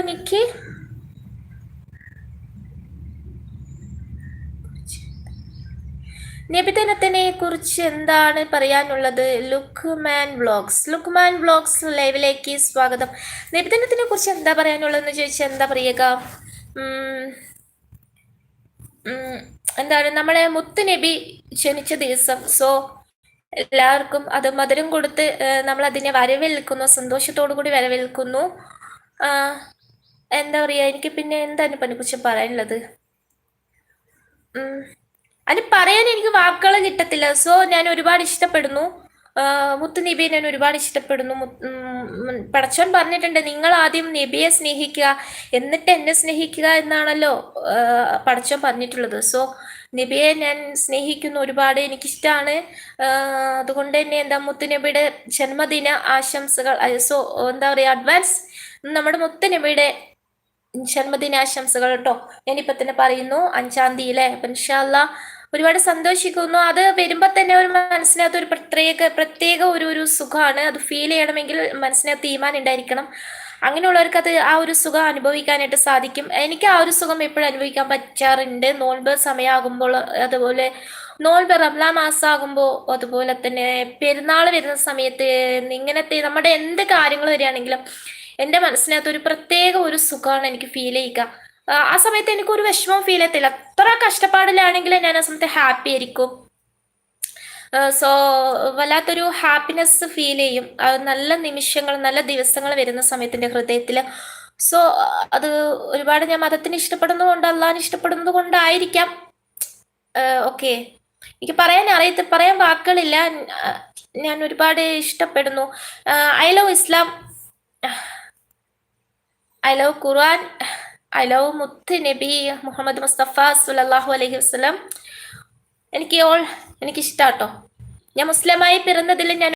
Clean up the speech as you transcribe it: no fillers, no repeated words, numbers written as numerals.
നിക്ക്. നബിദിനത്തിനെ കുറിച്ച് എന്താണ് പറയാനുള്ളത്? ലുക്മാൻ വ്ളോഗ്സ് ലൈവിലേക്ക് സ്വാഗതം. നബിദിനത്തിനെ കുറിച്ച് എന്താ പറയാനുള്ളതെന്ന് ചോദിച്ചാൽ എന്താ പറയുക, എന്താണ് നമ്മുടെ മുത്ത് നബി ജനിച്ച ദിവസം. സോ എല്ലാവർക്കും അത് മധുരം കൊടുത്ത് നമ്മൾ അതിനെ വരവേൽക്കുന്നു, സന്തോഷത്തോടു കൂടി വരവേൽക്കുന്നു. എന്താ പറയുക, എനിക്ക് പിന്നെ എന്താണ് ഇപ്പം അതിനെക്കുറിച്ച് പറയാനുള്ളത്? അത് പറയാൻ എനിക്ക് വാക്കുകൾ കിട്ടത്തില്ല. സോ ഞാൻ ഒരുപാട് ഇഷ്ടപ്പെടുന്നു മുത്ത് നബിയെ, ഞാൻ ഒരുപാട് ഇഷ്ടപ്പെടുന്നു. പടച്ചോൻ പറഞ്ഞിട്ടുണ്ട്, നിങ്ങൾ ആദ്യം നബിയെ സ്നേഹിക്കുക എന്നിട്ട് എന്നെ സ്നേഹിക്കുക എന്നാണല്ലോ പടച്ചോൻ പറഞ്ഞിട്ടുള്ളത്. സോ നബിയെ ഞാൻ സ്നേഹിക്കുന്നു, ഒരുപാട് എനിക്കിഷ്ടമാണ്. അതുകൊണ്ട് തന്നെ എന്താ മുത്ത് നബിയുടെ ജന്മദിന ആശംസകൾ. സോ എന്താ പറയുക, അഡ്വാൻസ് നമ്മുടെ മുത്ത് നബിയുടെ ജന്മദിനാശംസകൾ കേട്ടോ. ഞാനിപ്പോൾ തന്നെ പറയുന്നു, 5-ാം തീയതിയിലെ. അപ്പം ഇൻഷാ അല്ലാഹ് ഒരുപാട് സന്തോഷിക്കുന്നു. അത് വരുമ്പോൾ തന്നെ ഒരു മനസ്സിനകത്ത് ഒരു പ്രത്യേക ഒരു സുഖമാണ്. അത് ഫീൽ ചെയ്യണമെങ്കിൽ മനസ്സിനകത്ത് ഈമാൻ ഉണ്ടായിരിക്കണം. അങ്ങനെയുള്ളവർക്ക് അത് ആ ഒരു സുഖം അനുഭവിക്കാനായിട്ട് സാധിക്കും. എനിക്ക് ആ ഒരു സുഖം എപ്പോഴും അനുഭവിക്കാൻ പറ്റാറുണ്ട്, നോൻപ് സമയമാകുമ്പോൾ, അതുപോലെ നോൻപ് റംലാൻ മാസമാകുമ്പോൾ, അതുപോലെ തന്നെ പെരുന്നാൾ വരുന്ന സമയത്ത്, ഇങ്ങനത്തെ നമ്മുടെ എന്ത് കാര്യങ്ങൾ വരികയാണെങ്കിലും എൻ്റെ മനസ്സിനകത്ത് ഒരു പ്രത്യേക ഒരു സുഖമാണ് എനിക്ക് ഫീൽ ചെയ്യുക. ആ സമയത്ത് എനിക്കൊരു വിഷമം ഫീൽ ചെയ്യത്തില്ല. എത്ര കഷ്ടപ്പാടിലാണെങ്കിലും ഞാൻ ആ സമയത്ത് ഹാപ്പി ആയിരിക്കും. സോ വല്ലാത്തൊരു ഹാപ്പിനെസ് ഫീൽ ചെയ്യും. നല്ല നിമിഷങ്ങൾ, നല്ല ദിവസങ്ങൾ വരുന്ന സമയത്ത് എൻ്റെ ഹൃദയത്തിൽ. സോ അത് ഒരുപാട് ഞാൻ മതത്തിന് ഇഷ്ടപ്പെടുന്നത് അള്ളാഹിനെ ഇഷ്ടപ്പെടുന്നത് കൊണ്ടായിരിക്കാം. ഓക്കെ, എനിക്ക് പറയാൻ വാക്കുകളില്ല. ഞാൻ ഒരുപാട് ഇഷ്ടപ്പെടുന്നു. I love Islam, I love Quran, I love മുത്ത് നബി മുഹമ്മദ് മുസ്തഫ സല്ലല്ലാഹു അലൈഹി വസല്ലം. എനിക്കിഷ്ടാട്ടോ. ഞാൻ മുസ്ലിമായി പിറന്നതിൽ ഞാൻ